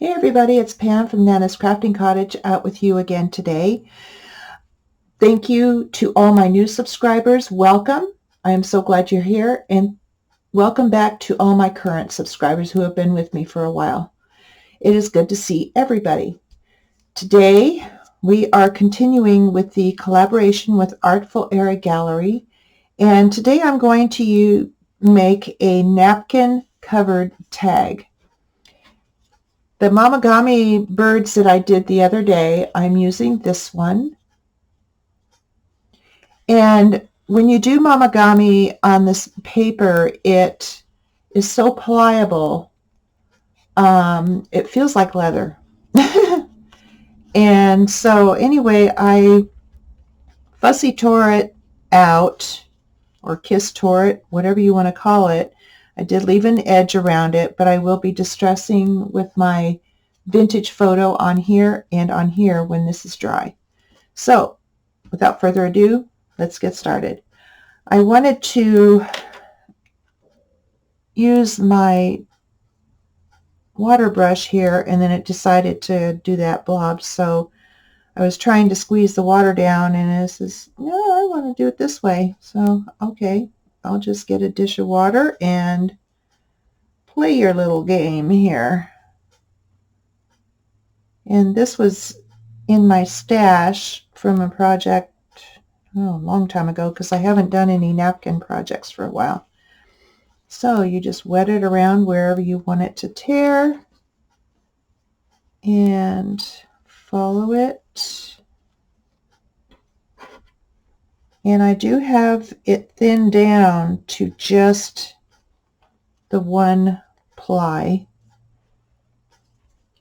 Hey everybody, it's Pam from Nana's Crafting Cottage out with you again today. Thank you to all my new subscribers. Welcome. I am so glad you're here, and welcome back to all my current subscribers who have been with me for a while. It is good to see everybody. Today we are continuing with the collaboration with Artful Gallery, and today I'm going to make a napkin covered tag. The Momagami birds that I did the other day, I'm using this one. And when you do Momagami on this paper, it is so pliable. It feels like leather. And so anyway, I fussy tore it out, or kiss tore it, whatever you want to call it. I did leave an edge around it, but I will be distressing with my vintage photo on here and on here when this is dry. So without further ado, let's get started. I wanted to use my water brush here, and then it decided to do that blob. So I was trying to squeeze the water down, and it says, no, I want to do it this way. So, okay, I'll just get a dish of water and play your little game here. And this was in my stash from a project a long time ago, because I haven't done any napkin projects for a while. So you just wet it around wherever you want it to tear and follow it. And I do have it thinned down to just the one ply.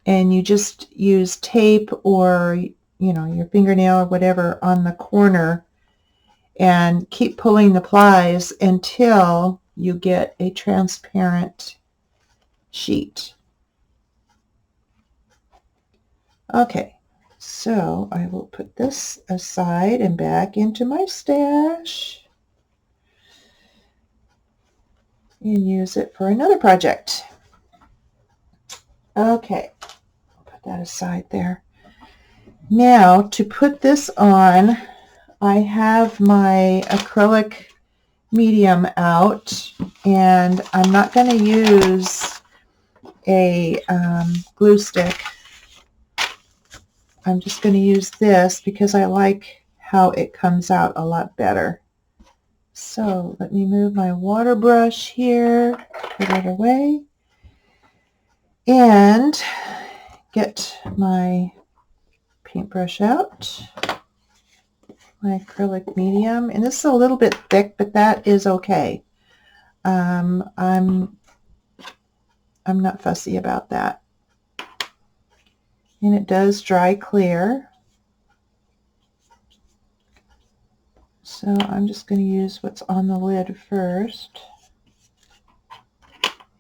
And you just use tape or, your fingernail or whatever on the corner and keep pulling the plies until you get a transparent sheet. Okay, so I will put this aside and back into my stash and use it for another project. Okay, I'll put that aside there. Now to put this on, I have my acrylic medium out, and I'm not going to use a glue stick. I'm just going to use this because I like how it comes out a lot better. So let me move my water brush here, put it away, and get my paintbrush out, my acrylic medium. And this is a little bit thick, but that is okay. I'm not fussy about that. And it does dry clear. So I'm just going to use what's on the lid first.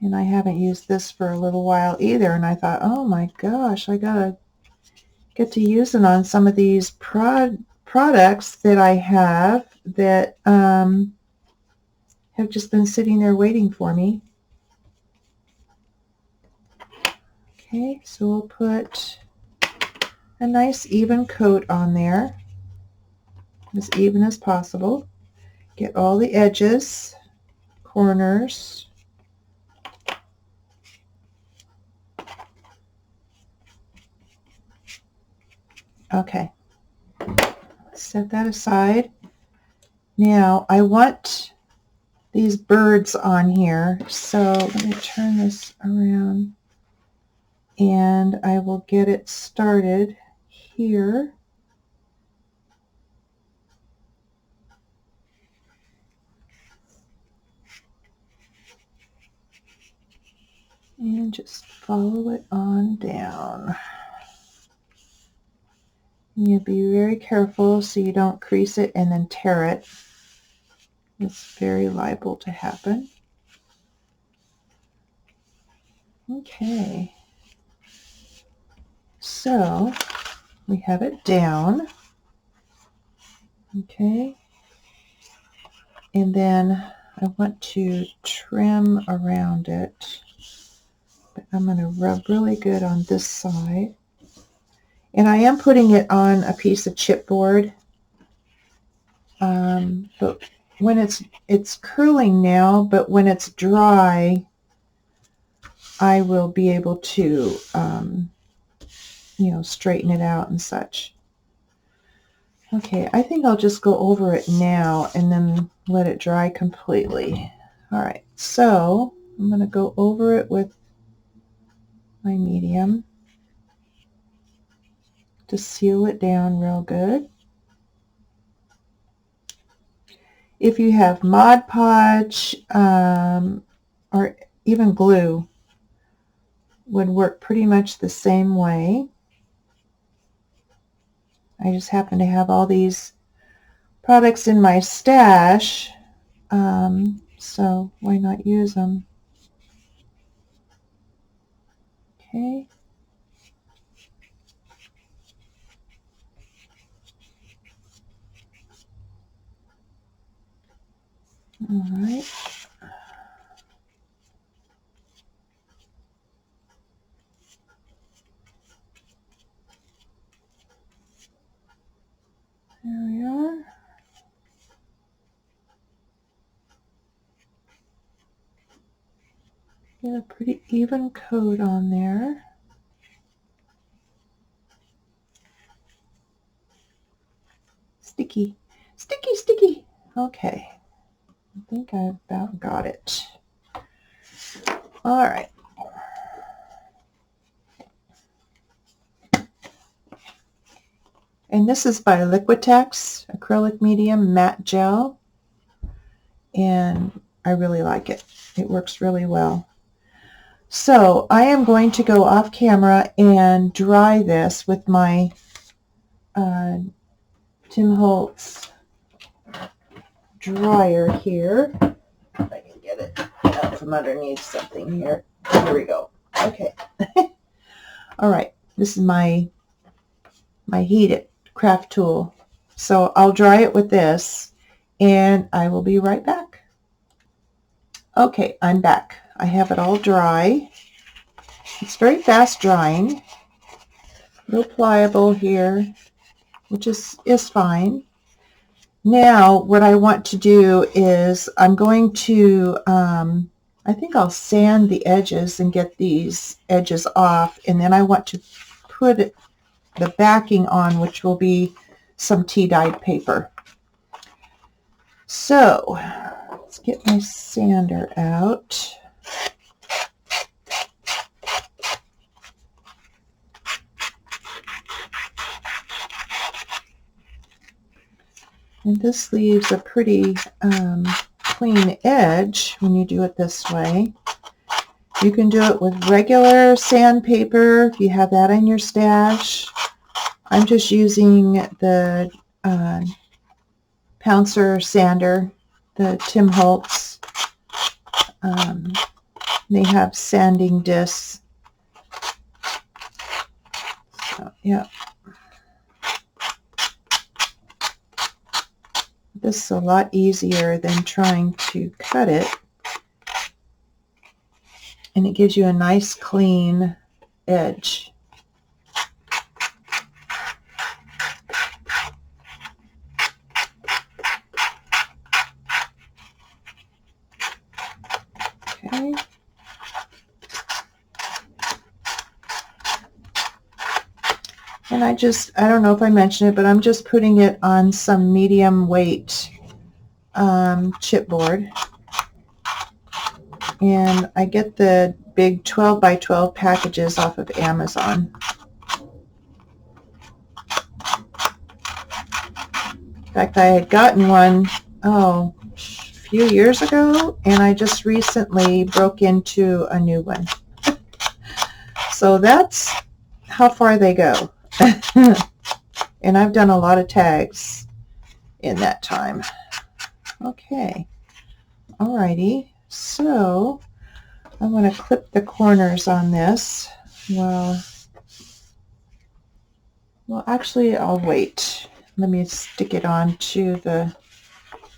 And I haven't used this for a little while either. And I thought, oh my gosh, I got to get to using on some of these products that I have that have just been sitting there waiting for me. Okay, so we'll put a nice even coat on there, as even as possible. Get all the edges, corners. Okay, set that aside. Now I want these birds on here, so let me turn this around and I will get it started here. And just follow it on down. You be very careful so you don't crease it and then tear it. It's very liable to happen. Okay, so we have it down. Okay, and then I want to trim around it, I'm going to rub really good on this side. And I am putting it on a piece of chipboard. But when it's curling now, but when it's dry, I will be able to, straighten it out and such. Okay, I think I'll just go over it now and then let it dry completely. All right, so I'm going to go over it with my medium to seal it down real good. If you have Mod Podge or even glue, would work pretty much the same way. I just happen to have all these products in my stash, so why not use them? Okay. All right. There we are. Get a pretty even coat on there. Sticky, sticky, sticky. Okay, I think I about got it. All right. And this is by Liquitex Acrylic Medium Matte Gel. And I really like it. It works really well. So I am going to go off camera and dry this with my Tim Holtz dryer here. If I can get it out from underneath something here. Here we go. Okay. All right. This is my heated craft tool. So I'll dry it with this and I will be right back. Okay, I'm back. I have it all dry. It's very fast drying. Real pliable here, which is fine. Now, what I want to do is I'm going to, I think I'll sand the edges and get these edges off, and then I want to put the backing on, which will be some tea-dyed paper. So, let's get my sander out. And this leaves a pretty clean edge when you do it this way. You can do it with regular sandpaper if you have that in your stash. I'm just using the Pouncer sander, the Tim Holtz. They have sanding discs. So, yeah. This is a lot easier than trying to cut it. And it gives you a nice clean edge. Okay. And I don't know if I mentioned it, but I'm just putting it on some medium weight chipboard. And I get the big 12 by 12 packages off of Amazon. In fact, I had gotten one, a few years ago, and I just recently broke into a new one. So that's how far they go. And I've done a lot of tags in that time. Okay. Alrighty. So I'm going to clip the corners on this. Well, actually, I'll wait. Let me stick it on to the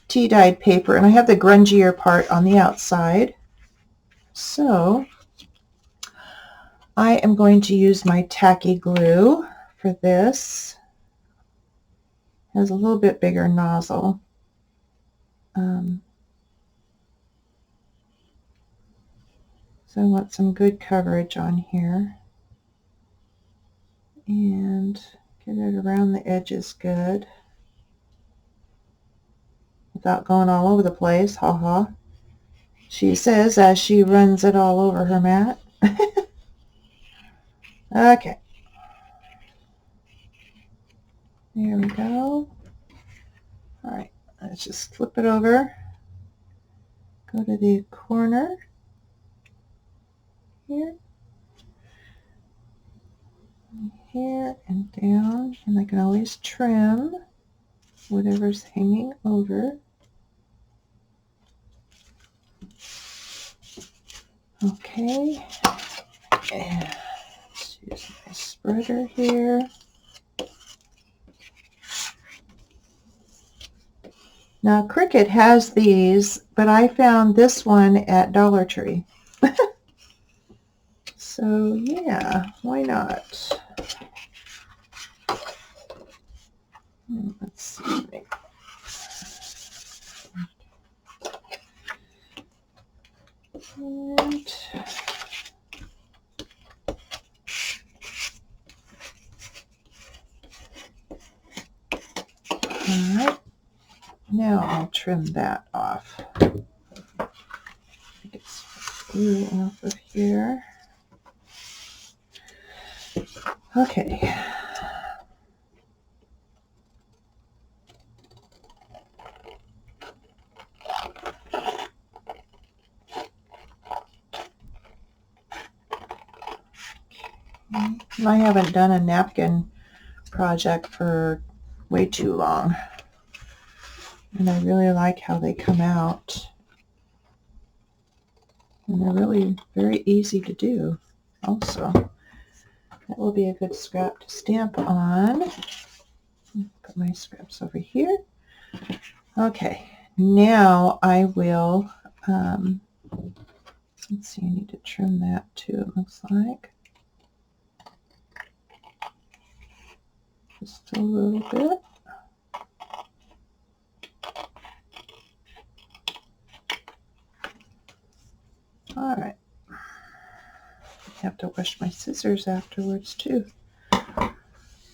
tea-dyed paper. And I have the grungier part on the outside. So I am going to use my tacky glue for this. It has a little bit bigger nozzle. So I want some good coverage on here. And get it around the edges good. Without going all over the place, haha. She says as she runs it all over her mat. Okay. There we go. All right, let's just flip it over. Go to the corner here. Here and down, and I can always trim whatever's hanging over. Okay, and let's use my spreader here. Now Cricut has these, but I found this one at Dollar Tree. So yeah, why not? Let's see. And all right, now I'll trim that off. Get some glue off of here. Okay. I haven't done a napkin project for way too long, and I really like how they come out, and they're really very easy to do also. That will be a good scrap to stamp on. Put my scraps over here. Okay, now I will, let's see, I need to trim that too, it looks like. Just a little bit. All right. I have to wash my scissors afterwards too. All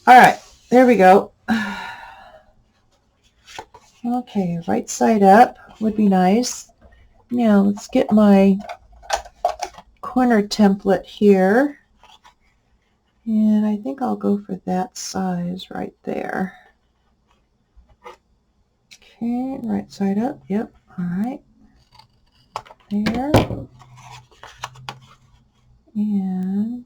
right, there we go. Okay, right side up would be nice. Now let's get my corner template here. And I think I'll go for that size right there. Okay, right side up. Yep, all right. There. And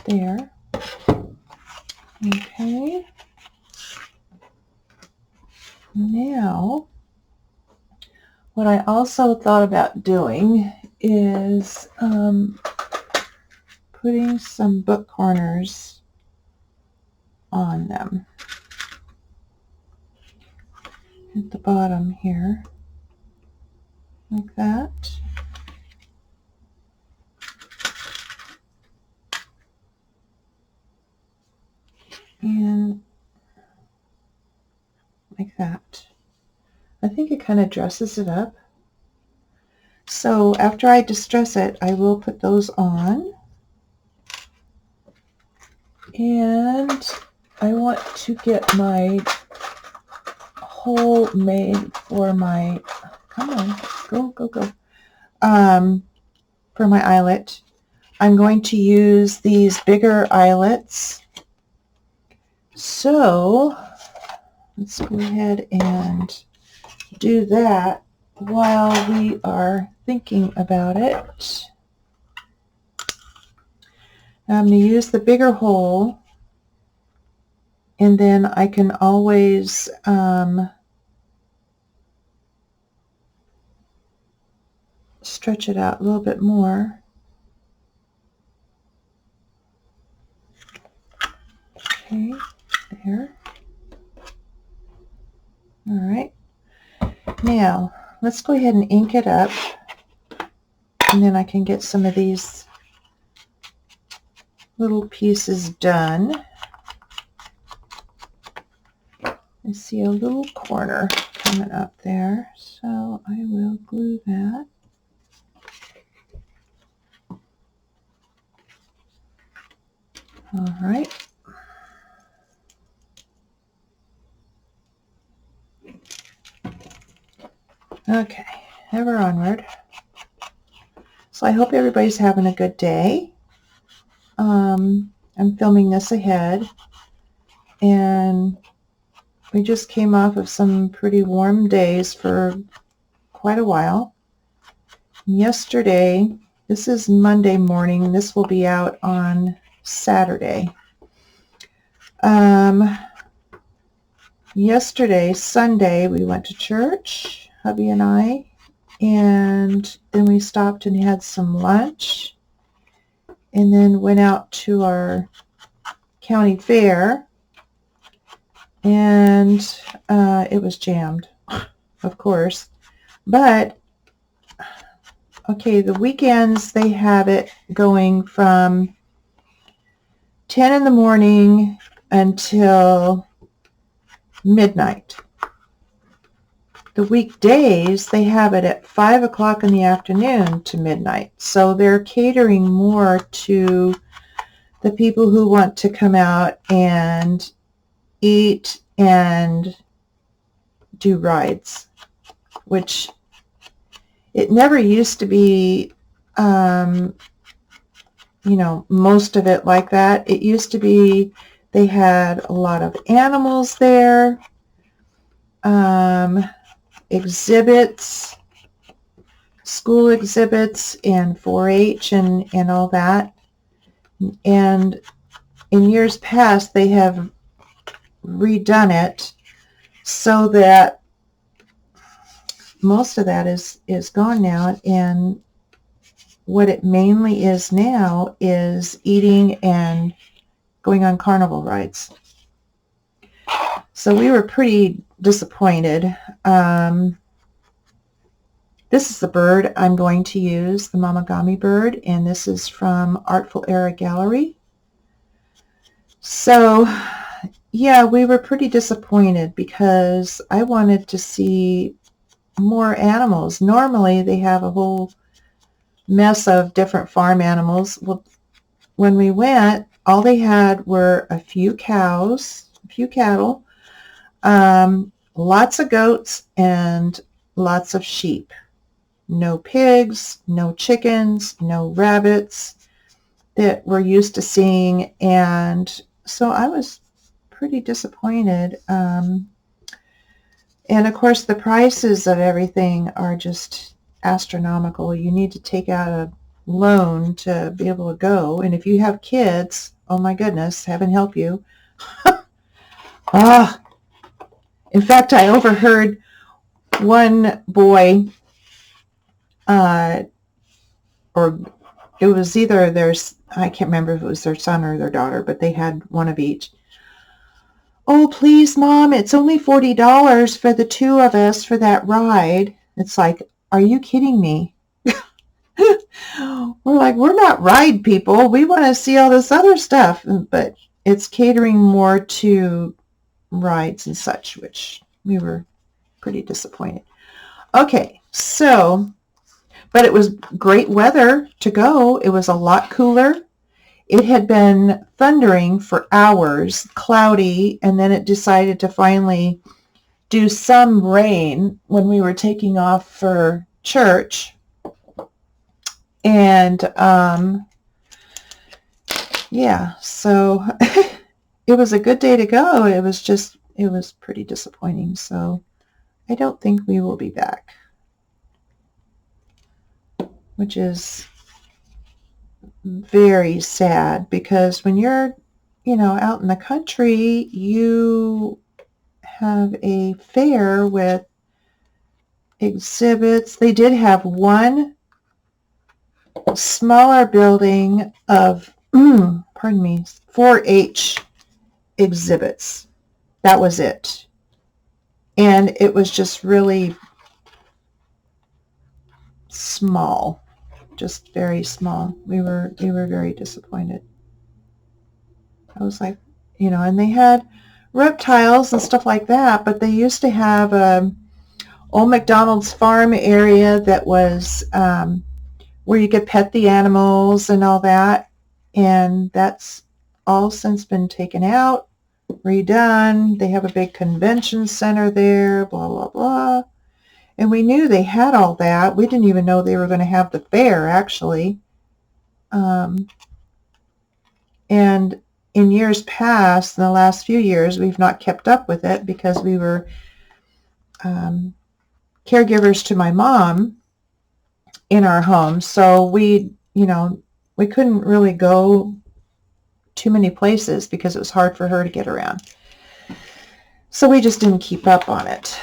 there. Okay. Now, what I also thought about doing is putting some book corners on them at the bottom here, like that. And like that. I think it kind of dresses it up. So after I distress it, I will put those on. And I want to get my hole made for my, come on, go. For my eyelet. I'm going to use these bigger eyelets. So let's go ahead and do that while we are thinking about it. I'm going to use the bigger hole, and then I can always stretch it out a little bit more. Okay, there. All right. Now, let's go ahead and ink it up, and then I can get some of these little pieces done. I see a little corner coming up there, so I will glue that. All right. Okay, ever onward. So I hope everybody's having a good day. I'm filming this ahead, and we just came off of some pretty warm days for quite a while. Yesterday, this is Monday morning. This will be out on Saturday. Yesterday, Sunday, we went to church, hubby and I, and then we stopped and had some lunch, and then went out to our county fair, and it was jammed, of course. But, okay, the weekends, they have it going from 10 in the morning until midnight. The weekdays, they have it at 5 o'clock in the afternoon to midnight. So they're catering more to the people who want to come out and eat and do rides, which it never used to be, most of it like that. It used to be they had a lot of animals there, exhibits, school exhibits, and 4-H and all that. And in years past, they have redone it so that most of that is gone now, and what it mainly is now is eating and going on carnival rides. So we were pretty disappointed. This is the bird I'm going to use, the Momagami bird, and this is from Artful Gallery. So, yeah, we were pretty disappointed because I wanted to see more animals. Normally, they have a whole mess of different farm animals. Well, when we went, all they had were a few cows, a few cattle, lots of goats, and lots of sheep. No pigs, no chickens, no rabbits that we're used to seeing. And so I was pretty disappointed. And of course, the prices of everything are just astronomical. You need to take out a loan to be able to go. And if you have kids, oh my goodness, heaven help you. In fact, I overheard one boy, or it was either I can't remember if it was their son or their daughter, but they had one of each. Oh, please, Mom, it's only $40 for the two of us for that ride. It's like, are you kidding me? We're like, we're not ride people. We want to see all this other stuff. But it's catering more to rides and such, which we were pretty disappointed. Okay, so, but it was great weather to go. It was a lot cooler. It had been thundering for hours, cloudy, and then it decided to finally do some rain when we were taking off for church. And yeah, so it was a good day to go. It was pretty disappointing. So I don't think we will be back, which is very sad, because when you're, out in the country, you have a fair with exhibits. They did have one smaller building of, 4-H exhibits. That was it. And it was just really small, just very small. We were very disappointed. I was like, and they had reptiles and stuff like that, but they used to have old McDonald's farm area that was where you could pet the animals and all that, and that's all since been taken out, redone. They have a big convention center there, blah, blah, blah. And we knew they had all that. We didn't even know they were going to have the fair, actually. And in years past, in the last few years, we've not kept up with it because we were caregivers to my mom in our home. So we couldn't really go too many places because it was hard for her to get around. So we just didn't keep up on it.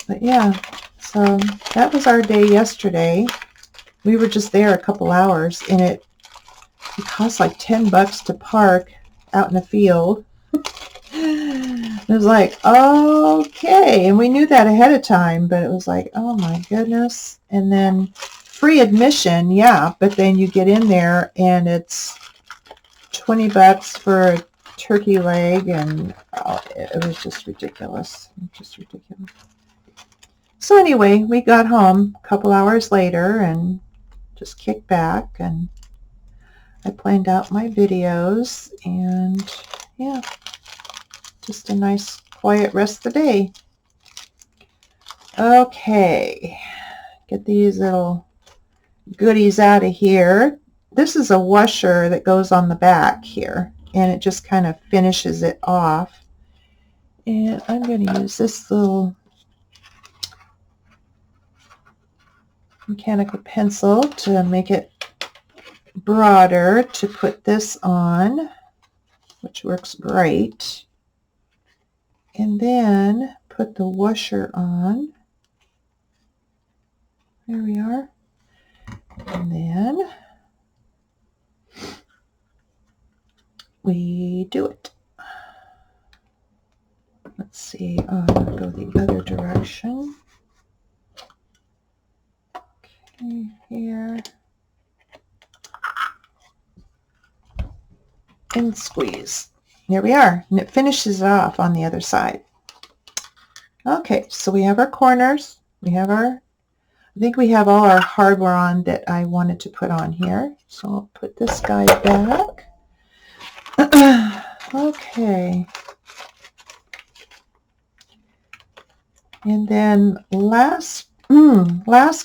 But yeah, so that was our day yesterday. We were just there a couple hours, and it cost like $10 to park out in the field. It was like, okay. And we knew that ahead of time, but it was like, oh my goodness. And then free admission, yeah, but then you get in there and it's $20 for a turkey leg, and it was just ridiculous. So anyway, we got home a couple hours later and just kicked back, and I planned out my videos, and yeah, just a nice quiet rest of the day. Okay, get these little goodies out of here. This is a washer that goes on the back here, and it just kind of finishes it off. And I'm going to use this little mechanical pencil to make it broader to put this on, which works great. And then put the washer on. There we are. And then we do it. Let's see, I'll go the other direction. Okay, here. And squeeze. There we are. And it finishes it off on the other side. Okay, so we have our corners. I think we have all our hardware on that I wanted to put on here. So I'll put this guy back. Okay. And then last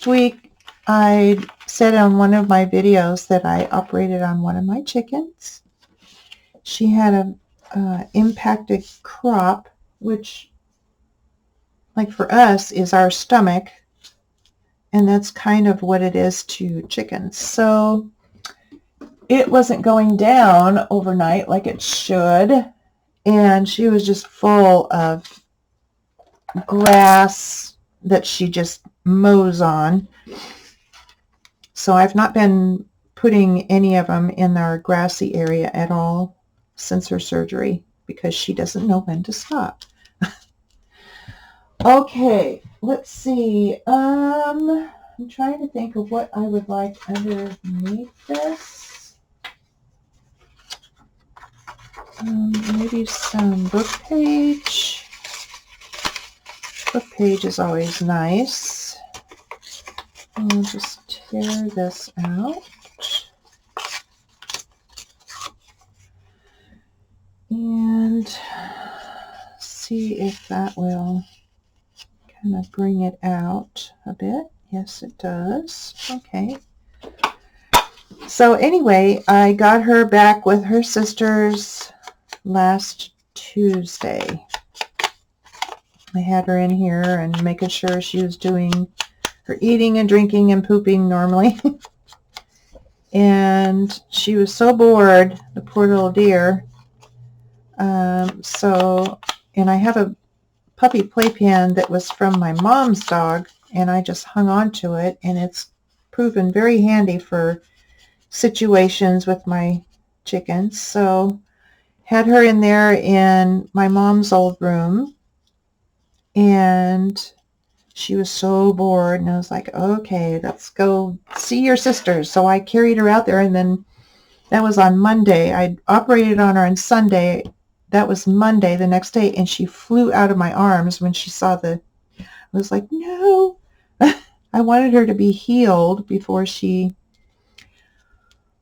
week I said on one of my videos that I operated on one of my chickens. She had a impacted crop, which, like for us, is our stomach, and that's kind of what it is to chickens. So it wasn't going down overnight like it should, and she was just full of grass that she just mows on. So I've not been putting any of them in our grassy area at all since her surgery because she doesn't know when to stop. Okay, let's see. I'm trying to think of what I would like underneath this. Maybe some book page. Book page is always nice. I'll just tear this out. And see if that will kind of bring it out a bit. Yes, it does. Okay. So anyway, I got her back with her sisters last Tuesday. I had her in here and making sure she was doing her eating and drinking and pooping normally. And she was so bored, the poor little dear. And I have a puppy playpen that was from my mom's dog, and I just hung on to it, and it's proven very handy for situations with my chickens. So had her in there in my mom's old room, and she was so bored, and I was like, okay, let's go see your sisters. So I carried her out there, and then that was on Monday. I operated on her on Sunday. That was Monday the next day, and she flew out of my arms when she saw I was like, no. I wanted her to be healed before she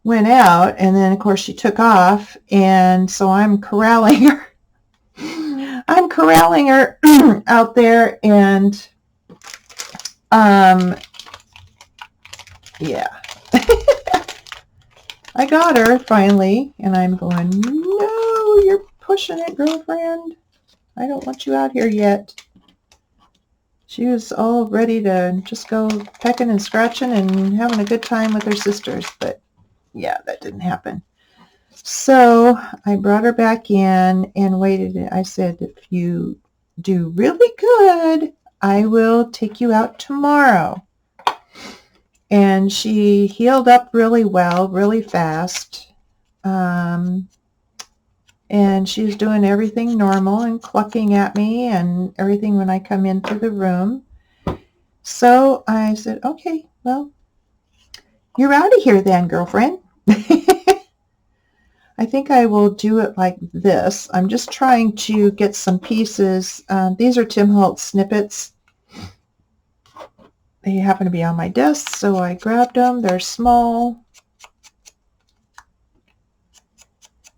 went out, and then of course she took off, and so I'm corralling her. I'm corralling her out there, and yeah. I got her finally, and I'm going, no, you're pushing it, girlfriend. I don't want you out here yet. She was all ready to just go pecking and scratching and having a good time with her sisters, but yeah, that didn't happen. So I brought her back in and waited. I said, if you do really good, I will take you out tomorrow. And she healed up really well, really fast. And she's doing everything normal and clucking at me and everything when I come into the room. So I said, okay, well, you're out of here then, girlfriend. I think I will do it like this. I'm just trying to get some pieces. These are Tim Holtz snippets. They happen to be on my desk, so I grabbed them. They're small.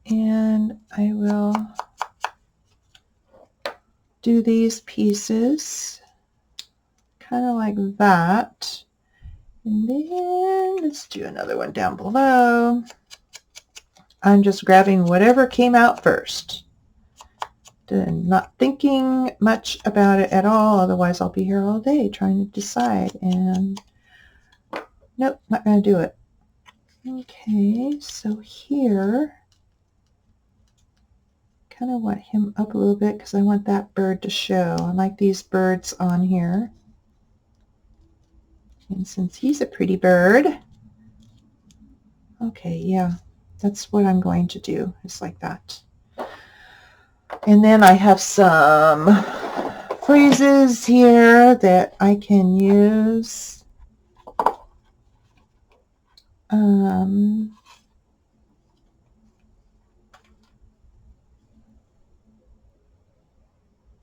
And I will do these pieces kind of like that. And then let's do another one down below. I'm just grabbing whatever came out first. Not thinking much about it at all, otherwise I'll be here all day trying to decide. And nope, not going to do it. Okay, so here, kind of want him up a little bit because I want that bird to show. I like these birds on here. And since he's a pretty bird, okay, yeah, that's what I'm going to do. It's like that. And then I have some phrases here that I can use.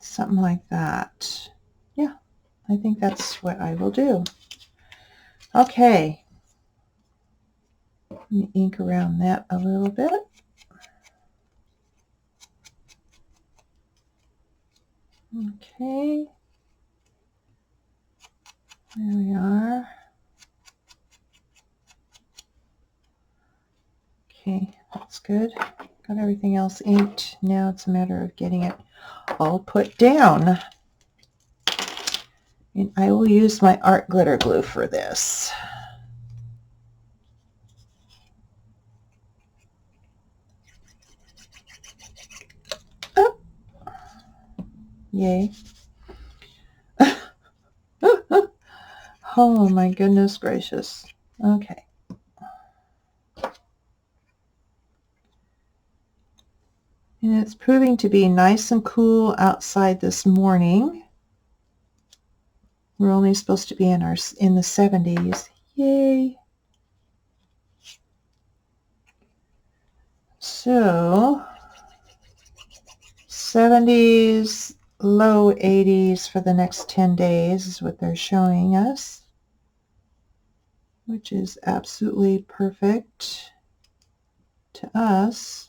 Something like that. Yeah, I think that's what I will do. Okay. Let me ink around that a little bit. Okay. There we are. Okay, that's good. Got everything else inked. Now it's a matter of getting it all put down. And I will use my art glitter glue for this. Oh. Yay. Oh my goodness gracious. Okay. And it's proving to be nice and cool outside this morning. We're only supposed to be in the 70s. Yay. So 70s, low 80s for the next 10 days is what they're showing us, which is absolutely perfect to us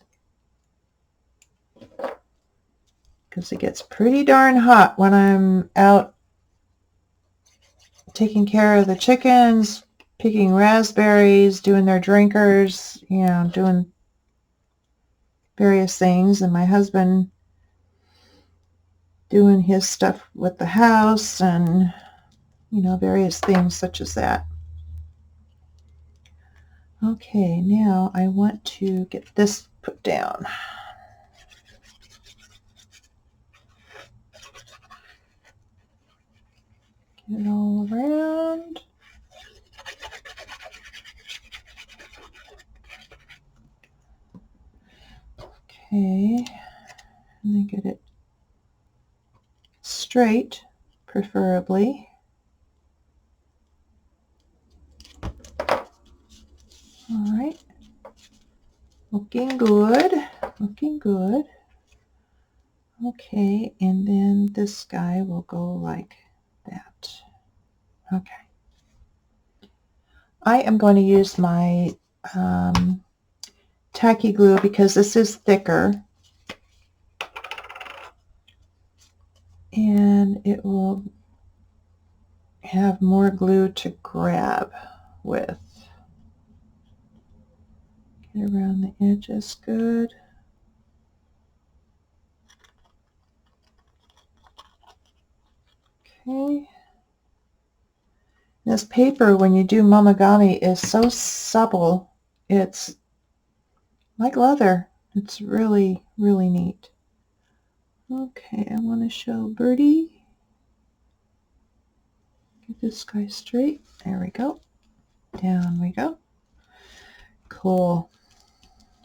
because it gets pretty darn hot when I'm out taking care of the chickens, picking raspberries, doing their drinkers, you know, doing various things, and my husband doing his stuff with the house and, you know, various things such as that. Okay, now I want to get this put down. Get it all around. Okay, and then get it straight, preferably. All right. Looking good. Looking good. Okay, and then this guy will go like that. Okay. I am going to use my tacky glue because this is thicker and it will have more glue to grab with. Get around the edges good. Okay. This paper, when you do Momagami, is so supple. It's like leather. It's really, really neat. Okay, I want to show Birdie. Get this guy straight. There we go. Down we go. Cool.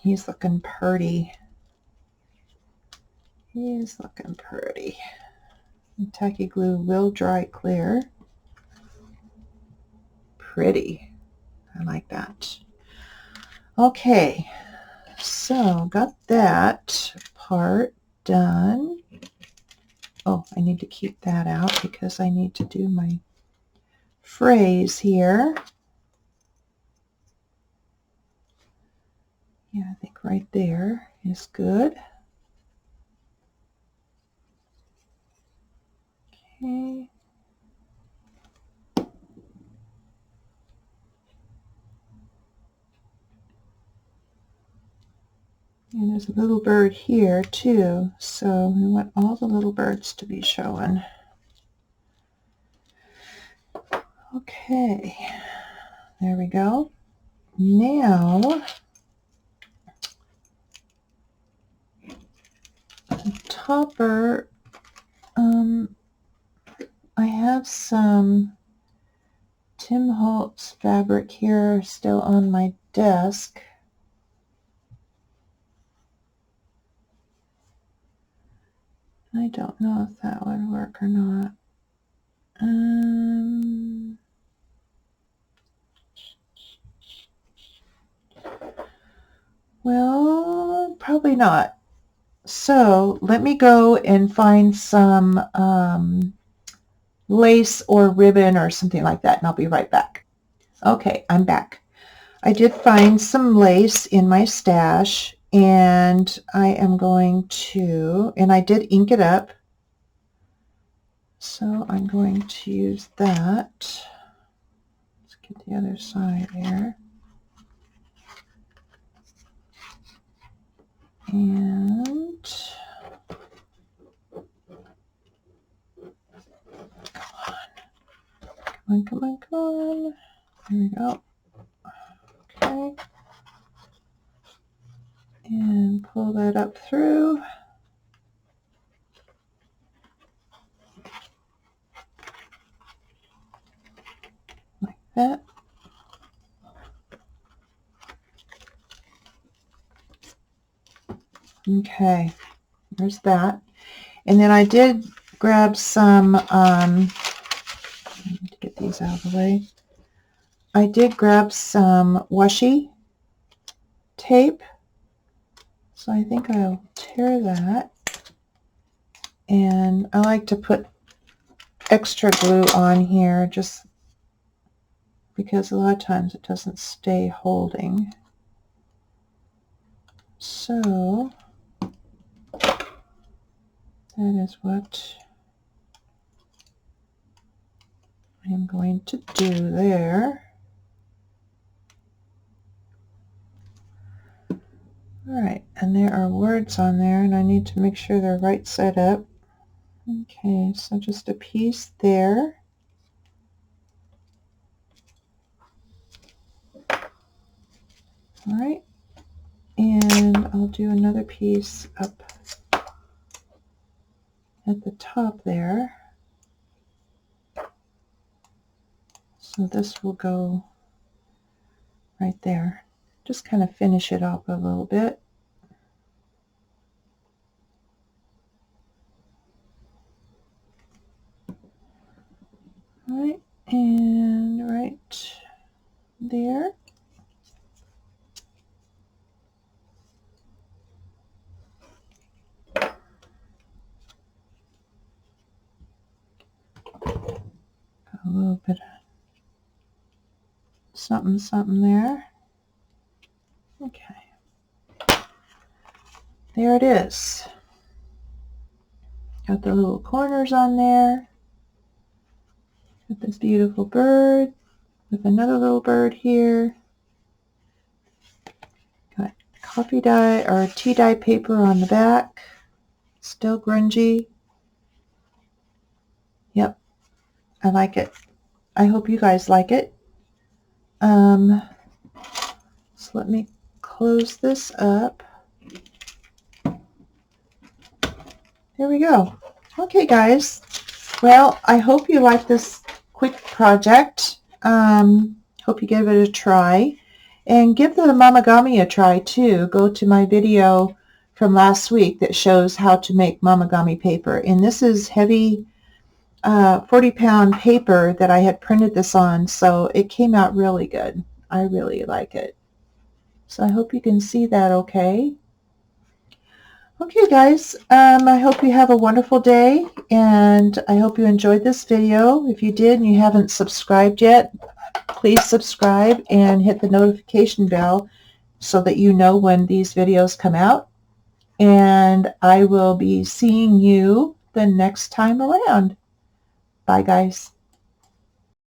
He's looking pretty. He's looking pretty. The tacky glue will dry clear. Pretty. I like that. Okay, so got that part done. Oh, I need to keep that out because I need to do my phrase here. Yeah, I think right there is good. Okay. And there's a little bird here too, so we want all the little birds to be showing. Okay, there we go. Now, the topper, I have some Tim Holtz fabric here still on my desk. I don't know if that would work or not. Well, probably not. So let me go and find some lace or ribbon or something like that, and I'll be right back. Okay, I'm back. I did find some lace in my stash, and I am going to, and I did ink it up, so I'm going to use that. Let's get the other side there. And come on. There we go. Okay. And pull that up through. Like that. Okay, there's that. And then I did grab some, I need to get these out of the way. I did grab some washi tape. So I think I'll tear that. And I like to put extra glue on here just because a lot of times it doesn't stay holding. So that is what I am going to do there. All right, and there are words on there, and I need to make sure they're right side up. Okay, so just a piece there. All right, and I'll do another piece up at the top there. So this will go right there. Just kind of finish it up a little bit. All right, and right there. something, something there. Okay. There it is. Got the little corners on there. Got this beautiful bird with another little bird here. Got coffee dye or tea dye paper on the back. Still grungy. Yep, I like it. I hope you guys like it. So let me close this up. There we go. Okay, guys. Well, I hope you like this quick project. Hope you give it a try. And give the Momagami a try, too. Go to my video from last week that shows how to make Momagami paper. And this is heavy 40-pound paper that I had printed this on, so it came out really good. I really like it. So I hope you can see that okay. Okay, guys, I hope you have a wonderful day, and I hope you enjoyed this video. If you did and you haven't subscribed yet, please subscribe and hit the notification bell so that you know when these videos come out. And I will be seeing you the next time around. Bye, guys.